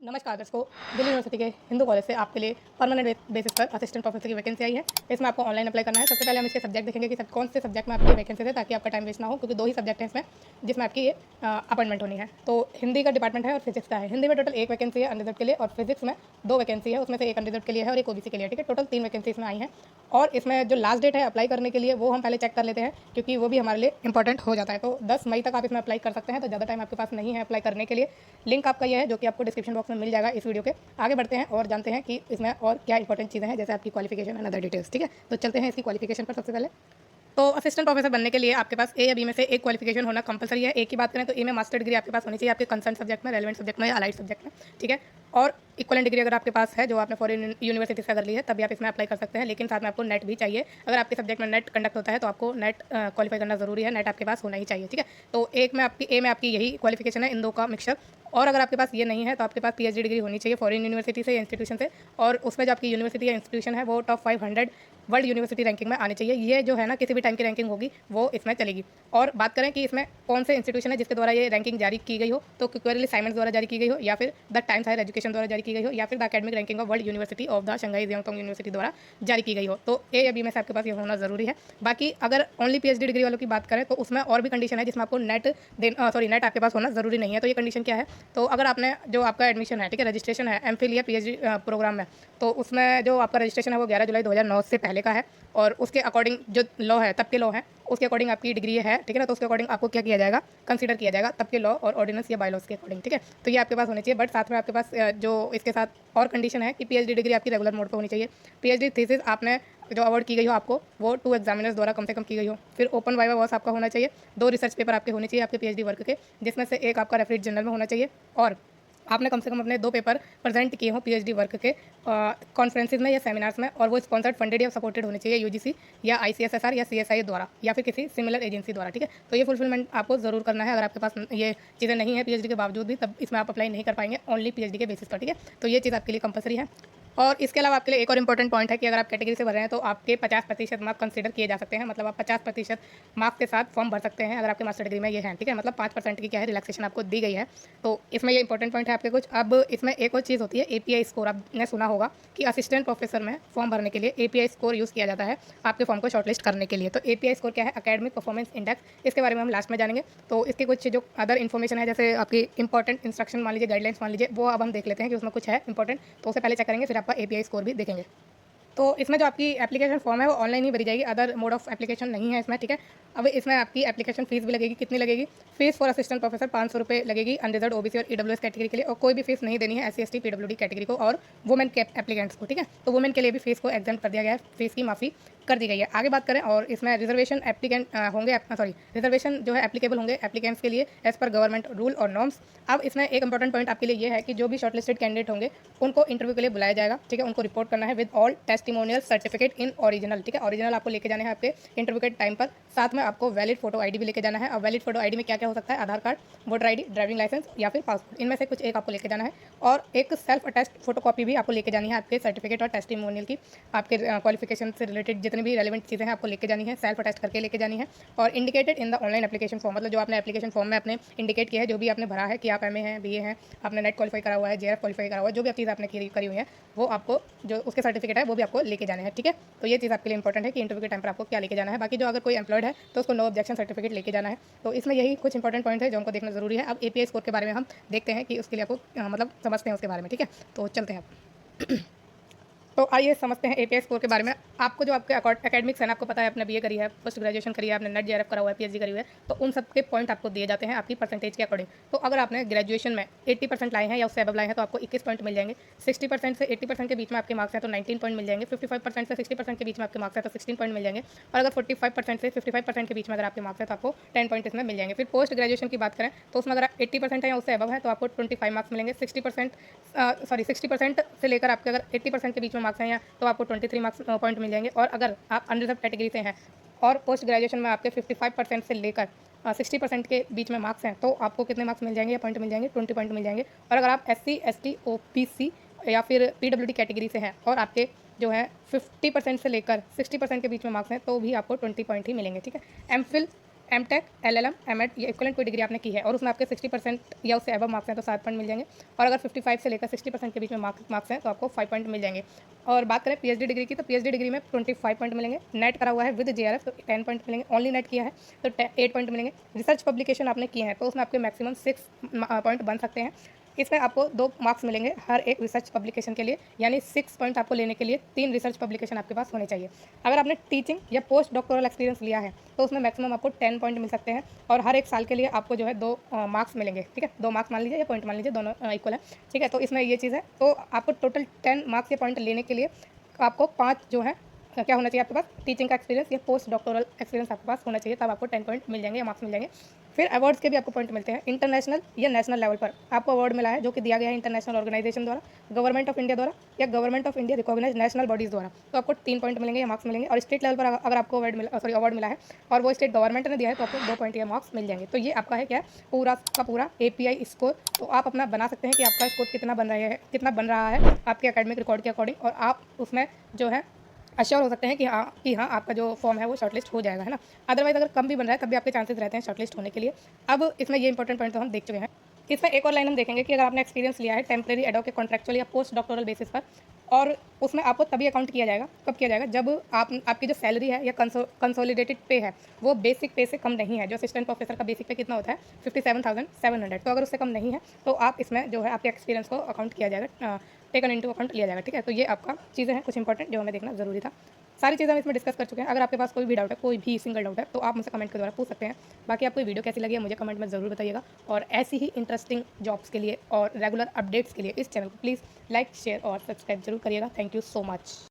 नमस्कार दर्शकों, दिल्ली यूनिवर्सिटी के हिंदू कॉलेज से आपके लिए परमानेंट बेसिस पर असिस्टेंट प्रोफेसर की वैकेंसी आई है। इसमें आपको ऑनलाइन अप्लाई करना है। सबसे पहले हम इसके सब्जेक्ट देखेंगे कि कौन से सब्जेक्ट में आपकी वैकेंसी है, ताकि आपका टाइम वेस्ट ना हो, क्योंकि दो ही सब्जेक्ट हैं इसमें जिसमें आपकी ये अपॉइंटमेंट होनी है। तो हिंदी का डिपार्टमेंट है और फिजिक्स का है। हिंदी में टोटल एक वैकेंसी है अनरिजर्व के लिए, और फिजिक्स में 2 वैकेंसी है, उसमें से एक अनरिजर्व के लिए है और एक ओबीसी के लिए। ठीक है, टोटल 3 वैकेंसी इसमें आई हैं। और इसमें जो लास्ट डेट है अप्लाई करने के लिए वो हम पहले चेक कर लेते हैं, क्योंकि वो भी हमारे लिए इंपॉर्टेंट हो जाता है। तो 10 मई तक आप इसमें अप्लाई कर सकते हैं, तो ज़्यादा टाइम आपके पास नहीं है अप्लाई करने के लिए। लिंक आपका ये है जो कि आपको डिस्क्रिप्शन बॉक्स में मिल जाएगा इस वीडियो के। आगे बढ़ते हैं और जानते हैं कि इसमें और क्या इंपॉर्टेंट चीज़ें हैं, जैसे आपकी क्वालिफिकेशन एंड अदर डिटेल्स। ठीक है, तो चलते हैं इसकी क्वालिफिकेशन पर। सबसे पहले तो असिस्टेंट प्रोफेसर बनने के लिए आपके पास ए या बी में से एक क्वालिफिकेशन होना कंपलसरी है। ए की बात करें तो ए में मास्टर डिग्री आपके पास होनी चाहिए, आपके कंसर्न सब्जेक्ट में, रेलेवेंट सब्जेक्ट में या अलाइड सब्जेक्ट में। ठीक है, और इक्वलेंट डिग्री अगर आपके पास है जो आपने फॉरेन यूनिवर्सिटी से कर ली है, तभी आप इसमें अप्लाई कर सकते हैं। लेकिन साथ में आपको नेट भी चाहिए। अगर आपके सब्जेक्ट में नेट कंडक्ट होता है तो आपको नेट क्वालिफाई करना जरूरी है, नेट आपके पास होना ही चाहिए। ठीक है, तो एक में आपकी ए में आपकी यही क्वालिफिकेशन है, इन दो का मिक्सचर। और अगर आपके पास ये नहीं है तो आपके पास पीएचडी डिग्री होनी चाहिए फॉरेन यूनिवर्सिटी से या इंस्टीट्यूशन से, और उसमें जो आपकी यूनिवर्सिटी या इंस्टीट्यूशन है वो टॉप 500 वर्ल्ड यूनिवर्सिटी रैंकिंग में आनी चाहिए। ये जो है ना, किसी भी टाइम की रैंकिंग होगी वो इसमें चलेगी। और बात करें कि इसमें कौन से इंस्टीट्यूशन है जिसके द्वारा ये रैंकिंग जारी की गई हो, तो क्विकरली साइमंस द्वारा जारी की गई हो, या फिर द टाइम्स हायर एजुकेशन द्वारा जारी की गई हो, या फिर the academic ranking of world university of the Shanghai Jiaotong university द्वारा जारी की गई हो। तो ए या बी में से आपके पास ये होना जरूरी है। बाकी अगर ओनली पीएचडी डिग्री वालों की बात करें तो उसमें और भी कंडीशन है जिसमें आपको नेट नेट आपके पास होना जरूरी नहीं है। तो ये कंडीशन क्या है, तो अगर आपने जो आपका एडमिशन है, ठीक है, रजिस्ट्रेशन है एमफिल या पीएचडी प्रोग्राम में, तो उसमें जो आपका रजिस्ट्रेशन है वो 11 जुलाई 2009 से पहले का है, और उसके अकॉर्डिंग जो लॉ है, तब के लॉ है, उसके अकॉर्डिंग आपकी डिग्री है। ठीक है ना, तो उसके अकॉर्डिंग आपको क्या किया जाएगा, कंसीडर किया जाएगा तब के लॉ और ऑर्डिनेंस या बायलॉज के अकॉर्डिंग। ठीक है, तो ये आपके पास होनी चाहिए। बट साथ में आपके पास जो इसके साथ और कंडीशन है कि पीएचडी डिग्री आपकी रेगुलर मोड पर होनी चाहिए। पीएचडी थीसिस आपने जो अवार्ड की गई हो आपको, वो 2 एग्जामिनर्स द्वारा कम से कम की गई हो। फिर ओपन वाइवा वॉस आपका होना चाहिए। 2 रिसर्च पेपर आपके होने चाहिए आपके पीएचडी वर्क के, जिसमें से एक आपका रेफरेंस जनरल में होना चाहिए, और आपने कम से कम अपने 2 पेपर प्रेजेंट किए हों पीएचडी वर्क के कॉन्फ्रेंसेज में या सेमिनार्स में, और वो स्पॉन्सर्ड, फंडेड या सपोर्टेड होने चाहिए यूजीसी या आईसीएसएसआर या सीएसआई द्वारा, या फिर किसी सिमिलर एजेंसी द्वारा। ठीक है, तो ये फुलफिलमेंट आपको जरूर करना है। अगर आपके पास ये चीज़ें नहीं है पीएचडी के बावजूद भी, तब इसमें आप अप्लाई नहीं कर पाएंगे, ओनली पीएचडी के बेसिस पर। ठीक है, तो ये चीज़ आपके लिए कंपलसरी है। और इसके अलावा आपके लिए एक और इंपॉर्टेंट पॉइंट है कि अगर आप कैटेगरी से भर रहे हैं तो आपके 50% मार्क्स कंसीडर किए जा सकते हैं। मतलब आप 50% मार्क्स के साथ फॉर्म भर सकते हैं अगर आपके मास्टर डिग्री में ये है। ठीक है, मतलब 5% की क्या है, रिलैक्सेशन आपको दी गई है। तो इसमें ये इंपॉर्टेंट पॉइंट है आपके कुछ। अब इसमें एक और चीज़ होती है एपीआई स्कोर। आपने सुना होगा कि असिस्टेंट प्रोफेसर में फॉर्म भरने के लिए एपीआई स्कोर यूज़ किया जाता है आपके फॉर्म को शॉर्टलिस्ट करने के लिए। तो एपीआई स्कोर क्या है, एकेडमिक परफॉर्मेंस इंडेक्स, इसके बारे में हम लास्ट में जानेंगे। तो इसकी कुछ जो अदर इन्फॉर्मेशन है, जैसे आपकी इंपॉर्टेंट इंस्ट्रक्शन मान लीजिए, गाइडलाइंस मान लीजिए, वो अब हम देख लेते हैं कि उसमें कुछ है इंपॉर्टेंट, तो उसे पहले चेक करेंगे, फिर आपका एपीआई स्कोर भी देखेंगे। तो इसमें जो आपकी एप्लीकेशन फॉर्म है वो ऑनलाइन ही भरी जाएगी, अदर मोड ऑफ एप्लीकेशन नहीं है इसमें। ठीक है, अब इसमें आपकी एप्लीकेशन फीस भी लगेगी। कितनी लगेगी, फीस फॉर असिस्टेंट प्रोफेसर 500 रुपये लगेगी अनरिजर्व ओबीसी और ईडब्ल्यूएस कैटेगरी के लिए, और कोई भी फीस नहीं देनी है एससी एसटी पीडब्ल्यूडी कैटेगरी को और वुमेन के एप्लीकेंट्स को। ठीक है, तो वुमेन के लिए भी फीस को एग्जाम कर दिया गया है, फीस की माफ़ी कर दी गई है। आगे बात करें, और इसमें रिजर्वेशन एप्लीकेंट होंगे, रिजर्वेशन जो है एप्लीकेबल होंगे एप्लीकेंट्स के लिए एज पर गवर्नमेंट रूल और नॉर्म्स। अब इसमें एक इंपॉर्टेंट पॉइंट आपके लिए ये है कि जो भी शॉर्टलिस्टेड कैंडिडेट होंगे उनको इंटरव्यू के लिए बुलाया जाएगा। ठीक है, उनको रिपोर्ट करना है with all testimonial certificate in original. ठीक है, ओरिजिनल आपको लेके जाने हैं आपके इंटरव्यू के टाइम पर। साथ में आपको वैलिड फोटो आईडी भी लेके जाना है। और वैलिड फोटो आईडी में क्या क्या हो सकता है, Aadhaar card, voter ID, driving licence या फिर पासपोर्ट, इनमें से कुछ एक आपको लेके जाना है। और एक सेल्फ अटेस्ट फोटो कॉपी भी आपको लेके जानी है आपके सर्टिफिकेट और टेस्टिमोनियल की, आपके क्वालिफिकेशन से रिलेटेड जितनी भी रेलिवेंट चीज़ें हैं आपको लेके जानी है, सेल्फ अटेस्ट करके लेके जानी है। और indicated in the online application form, मतलब जो आपने एप्लीकेशन फॉर्म में अपने इंडिकेट किया है, जो भी आपने भरा है कि आप एमए हैं, बीए हैं, आपने नेट क्वालिफाई करा हुआ है, जेआरएफ क्वालिफाई करा हुआ है, जो भी चीज़ आपने करी हुई है, वो आपको जो उसके सर्टिफिकेट है वो भी आपको लेके जाने हैं। ठीक है, तो ये चीज़ आपके लिए इंपॉर्टेंट है कि इंटरव्यू के टाइम पर आपको क्या लेके जाना है। बाकी जो अगर कोई एम्प्लॉयड है तो उसको नो ऑब्जेक्शन सर्टिफिकेट लेके जाना है। तो इसमें यही कुछ इंपॉर्टेंट पॉइंट है जो हमको देखना जरूरी है। अब एपीआई स्कोर के बारे में हम देखते हैं कि उसके लिए आपको मतलब समझते हैं उसके बारे में। ठीक है, तो चलते हैं आप तो आइए समझते हैं एपीआई स्कोर के बारे में। आपको जो आपके एकेडमिक्स है ना, आपको पता है आपने बीए करी है, पोस्ट ग्रेजुएशन करी है, आपने नेट जेआरएफ करा हुआ है, पीएचडी करी हुई है, तो उन सब के पॉइंट आपको दिए जाते हैं आपकी परसेंटेज के अकॉर्डिंग। तो अगर आपने ग्रेजुएशन में 80% लाए हैं या उससे अबव लाए हैं तो आपको 21 पॉइंट मिल जाएंगे। 60% से 80% के बीच में आपके मार्क्स हैं तो 19 पॉइंट मिल जाएंगे। 55% से 60% के बीच में आपके मार्क्स हैं तो 16 पॉइंट मिल जाएंगे। और अगर 45% से 55% के बीच में अगर आपके मार्क्स हैं तो आपको 10 पॉइंट इसमें मिल जाएंगे। फिर पोस्ट ग्रेजुएशन की बात करें तो उसमें अगर 80% है या उससे अबव है तो आपको 25 मार्क्स मिलेंगे। 60% से लेकर आपके अगर 80% के बीच में मार्क्स हैं या तो आपको 23 मार्क्स पॉइंट मिल जाएंगे। और अगर आप अनरिजर्व कैटेगरी से हैं और पोस्ट ग्रेजुएशन में आपके 55% से लेकर 60% के बीच में मार्क्स हैं तो आपको कितने मार्क्स मिल जाएंगे या पॉइंट मिल जाएंगे, 20 पॉइंट मिल जाएंगे। और अगर आप एससी एसटी ओबीसी या फिर पीडब्ल्यूडी कैटेगरी से हैं और आपके जो है 50% से लेकर 60% के बीच में मार्क्स हैं तो भी आपको 20 पॉइंट ही मिलेंगे। ठीक है, MPhil M Tech, LLM, MEd या इक्वलेंट कोई डिग्री आपने की है और उसमें आपके 60% या उससे अबव मार्क्स हैं तो 7 पॉइंट मिल जाएंगे, और अगर 55 से लेकर 60% के बीच में मार्क्स हैं तो आपको 5 पॉइंट मिल जाएंगे। और बात करें पीएचडी डिग्री की, तो पीएचडी डिग्री में 25 पॉइंट मिलेंगे। नेट करा हुआ है विद जेआरएफ तो 10 पॉइंट मिलेंगे। ओनली नेट किया है तो 8 पॉइंट मिलेंगे। रिसर्च पब्लिकेशन आपने किए हैं तो उसमें आपके मैक्सिमम 6 पॉइंट बन सकते हैं। इसमें आपको 2 मार्क्स मिलेंगे हर एक रिसर्च पब्लिकेशन के लिए, यानी 6 पॉइंट आपको लेने के लिए 3 रिसर्च पब्लिकेशन आपके पास होने चाहिए। अगर आपने टीचिंग या पोस्ट डॉक्टोरल एक्सपीरियंस लिया है तो उसमें मैक्सिमम आपको 10 पॉइंट मिल सकते हैं, और हर एक साल के लिए आपको जो है 2 मार्क्स मिलेंगे। ठीक है, 2 मार्क्स मान लीजिए या पॉइंट मान लीजिए, दोनों इक्वल है। ठीक है, तो इसमें ये चीज़ है, तो आपको टोटल 10 मार्क्स या पॉइंट लेने के लिए आपको 5 जो है क्या होना चाहिए आपके पास, टीचिंग का एक्सपीरियंस या पोस्ट डॉक्टोरल एक्सपीरियंस आपके पास होना चाहिए, तब आपको 10 पॉइंट मिल जाएंगे या मार्क्स मिल जाएंगे। फिर अवार्ड्स के भी आपको पॉइंट मिलते हैं। इंटरनेशनल या नेशनल लेवल पर आपको अवार्ड मिला है जो कि दिया गया है इंटरनेशनल ऑर्गेनाइजेशन द्वारा, गवर्नमेंट ऑफ इंडिया द्वारा या government of India recognise national bodies द्वारा, तो आपको 3 पॉइंट मिलेंगे या मार्क्स मिलेंगे। और स्टेट लेवल पर अगर आपको अवार्ड मिला है और वो स्टेट गवर्नमेंट ने दिया है तो आपको 2 पॉइंट या मार्क्स मिल जाएंगे। तो ये आपका है क्या है, पूरा का पूरा API स्कोर। तो आप अपना बना सकते हैं कि आपका स्कोर कितना बन रहा है आपके एकेडमिक रिकॉर्ड के अकॉर्डिंग, और आप उसमें जो है अश्योर हो सकते हैं कि हाँ आपका जो फॉर्म है वो शॉर्टलिस्ट हो जाएगा, है ना। अदरवाइज अगर कम भी बन रहा है तब भी आपके चांसेस रहते हैं शॉर्टलिस्ट होने के लिए। अब इसमें ये इंपॉर्टेंट पॉइंट तो हम देख चुके हैं। इसमें एक और लाइन हम देखेंगे कि अगर आपने एक्सपीरियंस लिया है टेम्परेरी, एड हॉक या कॉन्ट्रैक्चुअल या पोस्ट डॉक्टोरल बेसिस पर, और उसमें आपको तभी अकाउंट किया जाएगा, कब किया जाएगा, जब आपकी जो सैलरी है या कंसोलिडेटेड पे है वो बेसिक पे से कम नहीं है। जो असिस्टेंट प्रोफेसर का बेसिक पे कितना होता है 57,700, तो अगर उससे कम नहीं है तो आप इसमें जो है आपके एक्सपीरियंस को अकाउंट किया जाएगा, टेकन इनटू अकाउंट लिया जाएगा। ठीक है, तो ये आपका चीज़ें हैं कुछ इंपॉर्टेंट जो हमें देखना जरूरी था। सारी चीज़ें हम इसमें डिस्कस कर चुके हैं। अगर आपके पास कोई भी डाउट है, कोई भी सिंगल डाउट है, तो आप मुझसे कमेंट के द्वारा पूछ सकते हैं। बाकी आपको वीडियो कैसी लगी है मुझे कमेंट में ज़रूर बताइएगा, और ऐसी ही इंटरेस्टिंग जॉब्स के लिए और रेगुलर अपडेट्स के लिए इस चैनल को प्लीज़ लाइक, शेयर और सब्सक्राइब जरूर करिएगा। Thank you so much.